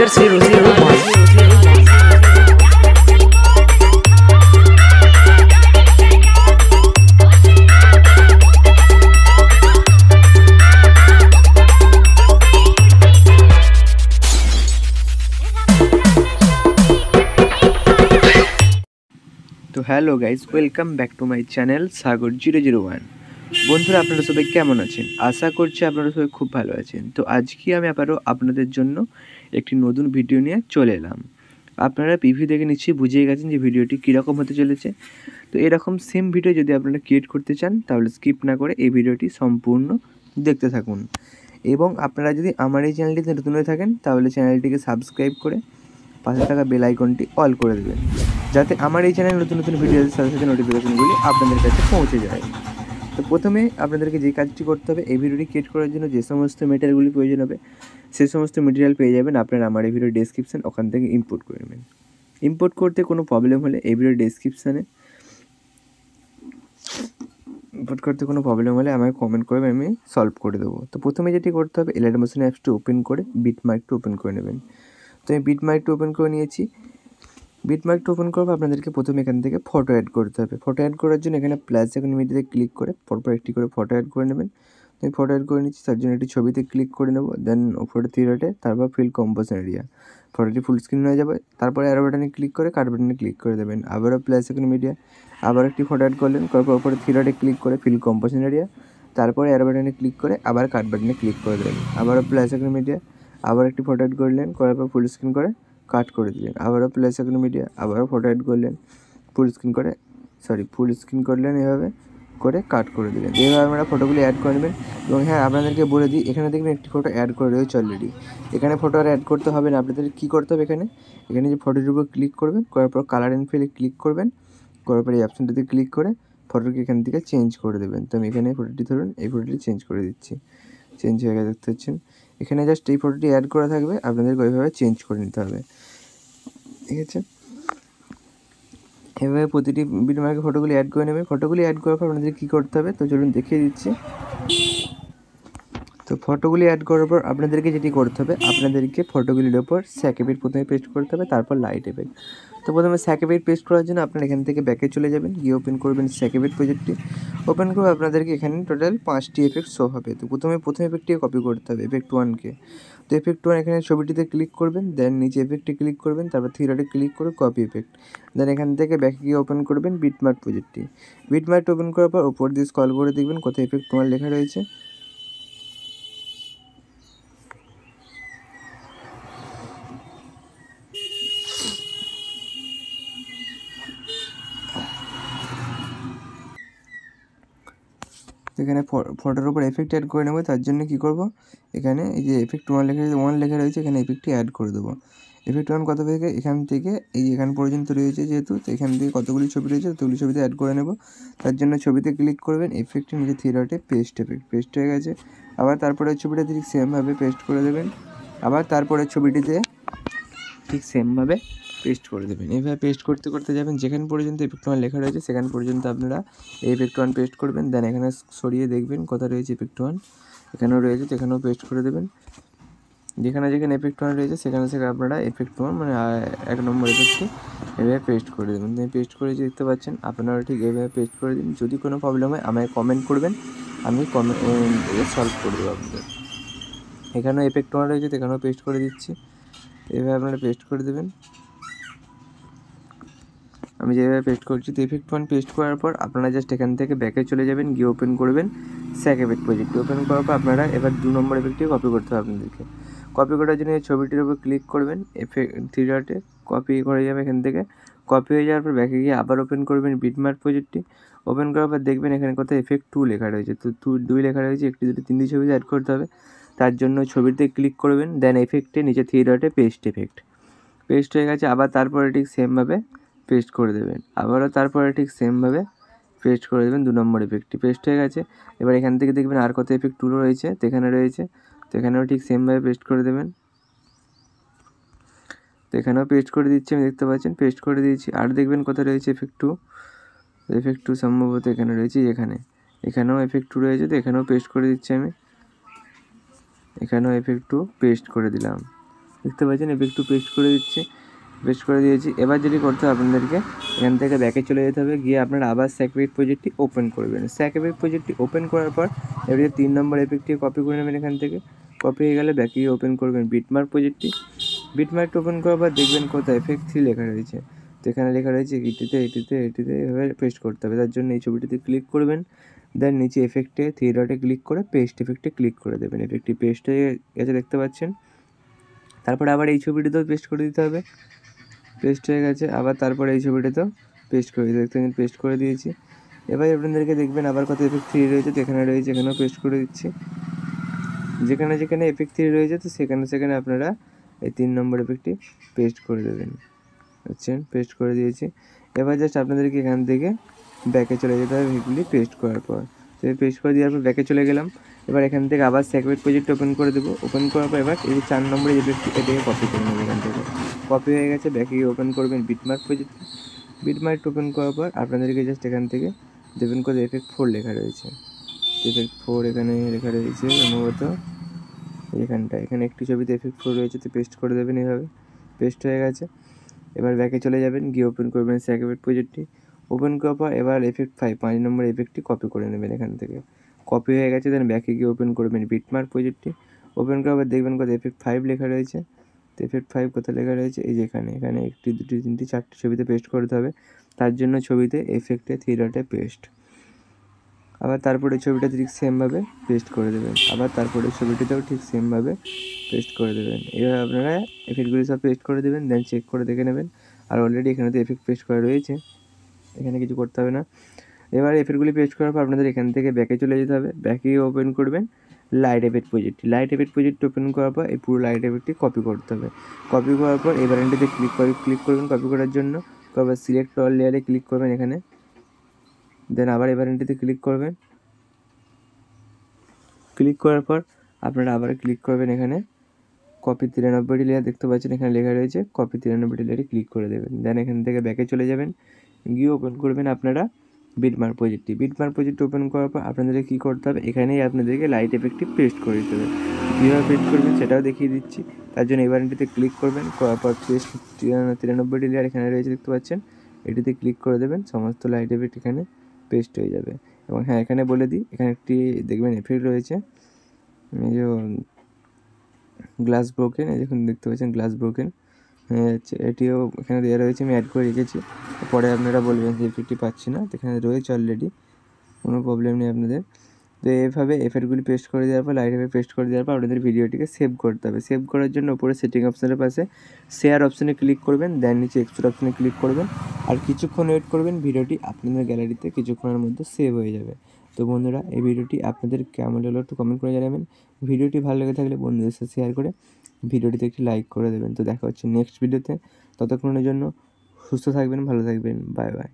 তো hello guys, welcome back to my channel Sagar 001। বন্ধুরা, আপনারা সবাই কেমন আছেন? আশা করছি আপনারা সবাই খুব ভালো আছেন। তো আজকে আমি আবারও আপনাদের জন্য একটি নতুন ভিডিও নিয়ে চলে এলাম। আপনারা প্রিভিউ দেখে নিশ্চয়ই বুঝিয়ে গেছেন যে ভিডিওটি কীরকম হতে চলেছে। তো এরকম সেম ভিডিও যদি আপনারা ক্রিয়েট করতে চান তাহলে স্কিপ না করে এই ভিডিওটি সম্পূর্ণ দেখতে থাকুন। এবং আপনারা যদি আমার এই চ্যানেলটিতে নতুন হয়ে থাকেন তাহলে চ্যানেলটিকে সাবস্ক্রাইব করে পাশে থাকা বেল আইকনটি অল করে দেবেন, যাতে আমার এই চ্যানেলে নতুন নতুন ভিডিওর সাথে সাথে নোটিফিকেশনগুলি আপনাদের কাছে পৌঁছে যায়। তো প্রথমে আপনাদেরকে যে কাজটি করতে হবে, এই ভিডিওটি ক্রিয়েট করার জন্য যে সমস্ত মেটেরিয়ালগুলি প্রয়োজন হবে সেই সমস্ত মেটেরিয়াল পেয়ে যাবেন আপনারা আমার এই ভিডিওর ডেসক্রিপশন, ওখান থেকে ইম্পোর্ট করে নেবেন। ইম্পোর্ট করতে কোনো প্রবলেম হলে এই ভিডিওর ডেসক্রিপশানে আমাকে কমেন্ট করবে, আমি সলভ করে দেবো। তো প্রথমে যেটি করতে হবে, এলাইট মোশন অ্যাপসটি ওপেন করে বিটমার্কটি ওপেন করে নেবেন। তো আমি বিটমার্কটি ওপেন করে নিয়েছি। বিটমার্কটি ওপেন করবো, আপনাদেরকে প্রথমে এখান থেকে ফটো অ্যাড করতে হবে। ফটো অ্যাড করার জন্য এখানে প্লাস আইকন মিডিয়াতে ক্লিক করে পরপর একটি করে ফটো অ্যাড করে নেবেন। আমি ফটো অ্যাড করে নিচ্ছি, তার জন্য একটি ছবিতে ক্লিক করে নেবো, দেন ওপরে থ্রি ডটে, তারপর ফিল কম্পোজিশন এরিয়া, ফটোটি ফুল স্ক্রিন হয়ে যাবে। তারপরে অ্যারো বাটনে ক্লিক করে কাট বাটনে ক্লিক করে দেবেন। আবারও প্লাস আইকন মিডিয়া, আবার একটি ফটো অ্যাড করলেন, করার পর ওপরে থ্রি ডটে ক্লিক করে ফিল কম্পোজিশন এরিয়া, তারপরে অ্যারো বাটনে ক্লিক করে আবার কাট বাটনে ক্লিক করে দেবেন। আবারও প্লাস আইকন মিডিয়া, আবার একটি ফটো অ্যাড করলেন, করার পর ফুল স্ক্রিন করে কাট করে দিলেন। আবারও প্লাস আইকন মিডিয়া, আবারও ফটো অ্যাড করলেন, ফুল স্ক্রিন করলেন, এভাবে করে কাট করে দিলেন। এইভাবে আমরা ফটোগুলি অ্যাড করে নেবেন। এবং হ্যাঁ, আপনাদেরকে বলে দিই, এখানে দেখবেন একটি ফটো অ্যাড করে রয়েছে অলরেডি। এখানে ফটো আর অ্যাড করতে হবে না, আপনাদের কী করতে হবে, এখানে যে ফটোটির উপর ক্লিক করবেন, করার পর কালার অ্যান্ড ফিলে ক্লিক করবেন, করার পর এই অপশানটিতে ক্লিক করে ফটোকে এখান থেকে চেঞ্জ করে দেবেন। তো আমি এখানে ফটোটি ধরুন, এই ফটোটি চেঞ্জ করে দিচ্ছি। চেঞ্জ হয়ে গেছে দেখতে পাচ্ছেন। এখানে জাস্ট এই ফটোটি অ্যাড করা থাকবে, আপনাদেরকে ওইভাবে চেঞ্জ করে নিতে হবে, ঠিক আছে? এভাবে প্রতিটি বিটমার্কে ফটোগুলি অ্যাড করে নেবে। ফটোগুলি অ্যাড করার পর আপনাদের কী করতে হবে, তো চলুন দেখিয়ে দিচ্ছি। তো ফটোগুলি অ্যাড করার পর আপনাদেরকে যেটি করতে হবে, আপনাদেরকে ফটোগুলির ওপর স্যাক এফেক্ট প্রথমে পেস্ট করতে হবে, তারপর লাইট এফেক্ট। তো প্রথমে স্যাক এফেক্ট পেস্ট করার জন্য আপনারা এখান থেকে ব্যাকে চলে যাবেন, গিয়ে ওপেন করবেন স্যাক এফেক্ট প্রজেক্টটি। ওপেন করে আপনাদেরকে এখানে টোটাল 5টি এফেক্ট শো হবে। তো প্রথম এফেক্টটিকে কপি করতে হবে, এফেক্ট 1কে। তো এফেক্ট 1 এখানে ছবিটিতে ক্লিক করবেন, দেন নিচে এফেক্টে ক্লিক করবেন, তারপর থ্রি ডটে ক্লিক করে কপি এফেক্ট। দেন এখান থেকে ব্যাকে গিয়ে ওপেন করবেন বিটমার্ক প্রজেক্টটি। বিটমার্ক ওপেন করার পর উপর দিয়ে স্ক্রল করে দেখবেন কোথায় এফেক্ট 1 লেখা রয়েছে। এখানে ফটোর উপর এফেক্ট অ্যাড করে নেবো, তার জন্য কী করবো, এখানে এই যে এফেক্ট 1 লেখা রয়েছে, এখানে এফেক্টটি অ্যাড করে দেবো। এফেক্ট 1 কত থেকে, এখান থেকে এই এখান পর্যন্ত রয়েছে যেহেতু, তো এখান থেকে কতগুলি ছবি রয়েছে ততগুলি ছবিতে অ্যাড করে নেব। তার জন্য ছবিতে ক্লিক করবেন, এফেক্টের নিচে থ্রি ডটে পেস্ট এফেক্ট, পেস্ট হয়ে গেছে। আবার তারপরে ছবিটা ঠিক সেমভাবে পেস্ট করে দেবেন, আবার তারপরে ছবিটিতে ঠিক সেমভাবে পেস্ট করে দেবেন। এইভাবে পেস্ট করতে করতে যাবেন, যেখান পর্যন্ত এফেক্ট 1 লেখা রয়েছে সেখান পর্যন্ত আপনারা এই এফেক্ট 1 পেস্ট করবেন। দেন এখানে সরিয়ে দেখবেন কোথায় রয়েছে এফেক্ট 1, এখানেও রয়েছে, তো এখানেও পেস্ট করে দেবেন। যেখানে এফেক্ট 1 রয়েছে সেখানে আপনারা এফেক্ট 1 মানে 1 নম্বর এফেক্টটি এভাবে পেস্ট করে দেবেন। আমি পেস্ট করেছি দেখতে পাচ্ছেন, আপনারা ঠিক এভাবে পেস্ট করে দিন। যদি কোনো প্রবলেম হয় আমায় কমেন্ট করবেন, আমি সলভ করে দেবো আপনাদের। এখানেও এফেক্ট 1 রয়েছে, এখানেও পেস্ট করে দিচ্ছি, এভাবে আপনারা পেস্ট করে দেবেন। আমি যেভাবে পেস্ট করছি, তো এফেক্ট 1 পেস্ট করার পর আপনারা জাস্ট এখান থেকে ব্যাকে চলে যাবেন, গিয়ে ওপেন করবেন স্যাক এফেক্ট প্রজেক্ট। ওপেন করার পর আপনারা এবার 2 নম্বর এফেক্টটি কপি করতে হবে আপনাদেরকে। কপি করার জন্য এই ছবিটির উপর ক্লিক করবেন, এফেক্ট থ্রি ডটে কপি করে যাবে, এখান থেকে কপি হয়ে যাওয়ার পর ব্যাকে গিয়ে আবার ওপেন করবেন বিটমার্ক প্রজেক্টটি। ওপেন করার পর দেখবেন এখানে কোথায় এফেক্ট 2 লেখা রয়েছে, তো 2 লেখা রয়েছে, একটি দুটি 3টি ছবিতে অ্যাড করতে হবে। তার জন্য ছবিতে ক্লিক করবেন, দেন এফেক্টে নিচে থ্রি ডটে পেস্ট এফেক্ট, পেস্ট হয়ে গেছে। আবার তারপরে ঠিক সেমভাবে পেস্ট করে দেবেন, আবারও তারপরে ঠিক সেমভাবে পেস্ট করে দেবেন 2 নম্বর এফেক্টটি, পেস্ট হয়ে গেছে। এবার এখান থেকে দেখবেন আর কত এফেক্ট 2 রয়েছে, তো এখানে রয়েছে, তো এখানেও ঠিক সেমভাবে পেস্ট করে দেবেন। তো এখানেও পেস্ট করে দিচ্ছি, আমি দেখতে পাচ্ছেন পেস্ট করে দিয়েছি। আর দেখবেন কোথায় রয়েছে এফেক্ট 2, এফেক্ট 2 সম্ভবত এখানে রয়েছে, এখানেও এফেক্ট 2 রয়েছে, তো এখানেও পেস্ট করে দিচ্ছি আমি, এখানেও এফেক্ট 2 পেস্ট করে দিলাম। দেখতে পাচ্ছেন এফেক্ট টু পেস্ট করে দিচ্ছি, পেস্ট করে দিয়েছি। এবার যেটি করতে হবে আপনাদেরকে এখান থেকে ব্যাকে চলে যেতে হবে, গিয়ে আপনারা আবার স্যাক এফেক্ট প্রজেক্টটি ওপেন করবেন। স্যাক এফেক্ট প্রজেক্টটি ওপেন করার পর এবারে 3 নম্বর এফেক্টটি কপি করে নেবেন এখান থেকে। কপি হয়ে গেলে ব্যাকে গিয়ে ওপেন করবেন বিটমার্ক প্রজেক্টটি। বিটমার্কটা ওপেন করার পর দেখবেন কোথায় এফেক্ট 3 লেখা রয়েছে, তো এখানে লেখা রয়েছে এটিতে এভাবে পেস্ট করতে হবে। তার জন্য এই ছবিটিতে ক্লিক করবেন, দেন নিচে এফেক্টে 3 ডটে ক্লিক করে পেস্ট এফেক্টে ক্লিক করে দেবেন। এফেক্টটি পেস্ট হয়ে গেছে দেখতে পাচ্ছেন। তারপরে আবার এই ছবিটিতেও পেস্ট করে দিতে হবে, পেস্ট হয়ে গেছে। আবার তারপরে এই ছবিটাতেও পেস্ট করে দিতে, দেখতে পেস্ট করে দিয়েছি। এবার আপনাদেরকে দেখবেন আবার কত এফেক্ট 3 রয়েছে, তো এখানে রয়েছে, এখানেও পেস্ট করে দিচ্ছি। যেখানে যেখানে এফেক্ট 3 রয়েছে তো সেখানে আপনারা এই 3 নম্বর এফেক্টটি পেস্ট করে দেবেন। বুঝছেন, পেস্ট করে দিয়েছি। এবার জাস্ট আপনাদেরকে এখান থেকে ব্যাকে চলে যেতে হবে এগুলি পেস্ট করার পর। তো পেস্ট করে দেওয়ার পর ব্যাকে চলে গেলাম। এবার এখান থেকে আবার স্যাক এফেক্ট প্রজেক্ট ওপেন করে দেবো। ওপেন করার পর এবার এই 4 নম্বরের এফেক্টটি এটাকে কপি করে নেবো এখান থেকে। কপি হয়ে গেছে, ব্যাকে গিয়ে ওপেন করবেন বিটমার্ক প্রজেক্ট। বিটমার্ক ওপেন করার পর আপনাদেরকে জাস্ট এখান থেকে দেবেন করে এফেক্ট 4 লেখা রয়েছে, এফেক্ট 4 এখানে লেখা রয়েছে সম্ভবত এখানে একটি ছবিতে এফেক্ট 4 রয়েছে, তো পেস্ট করে দেবেন এইভাবে। পেস্ট হয়ে গেছে। এবার ব্যাকে চলে যাবেন, গিয়ে ওপেন করবেন স্যাক এফেক্ট প্রজেক্টটি। ওপেন করার পর এবার এফেক্ট 5 নম্বর এফেক্টটি কপি করে নেবেন এখান থেকে। কপি হয়ে গেছে, দেন ব্যাকে গিয়ে ওপেন করবেন বিটমার্ক প্রজেক্টটি। ওপেন করার পর দেখবেন কোথায় এফেক্ট 5 লেখা রয়েছে, তো এফেক্ট 5 কোথায় লেখা রয়েছে এই যে এখানে 1টি 2টি 3টি 4টি ছবিতে পেস্ট করতে হবে। তার জন্য ছবিতে এফেক্টে 3 ডটে পেস্ট। আবার তারপরে ছবিটা ঠিক সেমভাবে পেস্ট করে দেবেন। আবার তারপরে ছবিটিতেও ঠিক সেমভাবে পেস্ট করে দেবেন। এভাবে আপনারা এফেক্টগুলি সব পেস্ট করে দেবেন, দেন চেক করে দেখে নেবেন। আর অলরেডি এখানে তো এফেক্ট পেস্ট করা রয়েছে, এখানে কিছু করতে হবে না। এবার এফেক্টগুলি পেস্ট করার পর আপনাদের এখান থেকে ব্যাকে চলে যেতে হবে। ব্যাকে ওপেন করবেন লাইট এফেক্ট প্রজেক্টটি। লাইট এফেক্ট প্রজেক্ট ওপেন করার পর এই পুরো লাইট এফেক্টটি কপি করতে হবে। কপি করার পর এই বাটনটিতে ক্লিক করবেন কপি করার জন্য। তারপর সিলেক্ট অল লেয়ারে ক্লিক করবেন এখানে, দেন আবার এই বাটনটিতে ক্লিক করবেন। ক্লিক করার পর আপনারা আবার ক্লিক করবেন এখানে কপি 93টি লেয়ার দেখতে পাচ্ছেন, এখানে লেখা রয়েছে কপি 93টি লেয়ারে ক্লিক করে দেবেন। দেন এখান থেকে ব্যাকে চলে যাবেন, গিয়ে ওপেন করবেন আপনারা বিটমার্ক প্রজেক্টটি। বিটমার্ক প্রজেক্ট ওপেন করার পর আপনাদেরকে কী করতে হবে, এখানেই আপনাদেরকে লাইট এফেক্টটি পেস্ট করে দিতে হবে। কীভাবে পেস্ট করবেন সেটাও দেখিয়ে দিচ্ছি। তার জন্য এই বাটনটিতে ক্লিক করবেন, করার পর পেস্ট 93টি লেয়ার এখানে রয়েছে দেখতে পাচ্ছেন, এটিতে ক্লিক করে দেবেন। সমস্ত লাইট এফেক্ট এখানে পেস্ট হয়ে যাবে। এবং হ্যাঁ, এখানে বলে দিই, এখানে একটি দেখবেন এফেক্ট রয়েছে, এই যে গ্লাস ব্রোকেন, এই দেখুন দেখতে পাচ্ছেন গ্লাস ব্রোকেন, এটিও এখানে দেওয়া রয়েছে, আমি অ্যাড করে রেখেছি। পরে আপনারা বলবেন যে এফেক্টটি পাচ্ছি না, তো এখানে রয়েছে অলরেডি, কোনো প্রবলেম নেই আপনাদের। তো এইভাবে এফেক্টগুলি পেস্ট করে দেওয়ার পর লাইট এফেক্ট পেস্ট করে দেওয়ার পর আপনাদের ভিডিওটিকে সেভ করতে হবে। সেভ করার জন্য উপরে সেটিং অপশানের পাশে শেয়ার অপশানে ক্লিক করবেন, দেন নিচে এক্সপোর্ট অপশানে ক্লিক করবেন। আর কিছুক্ষণ ওয়েট করবেন, ভিডিওটি আপনাদের গ্যালারিতে কিছুক্ষণের মধ্যে সেভ হয়ে যাবে। তো বন্ধুরা, এই ভিডিওটি আপনাদের কেমন হলো একটু কমেন্ট করে জানাবেন। ভিডিওটি ভালো লেগে থাকলে বন্ধুদের সাথে শেয়ার করে ভিডিওটিতে একটি লাইক করে দেবেন। তো দেখা হচ্ছে নেক্সট ভিডিওতে, ততক্ষণের জন্য সুস্থ থাকবেন, ভালো থাকবেন, বাই বাই।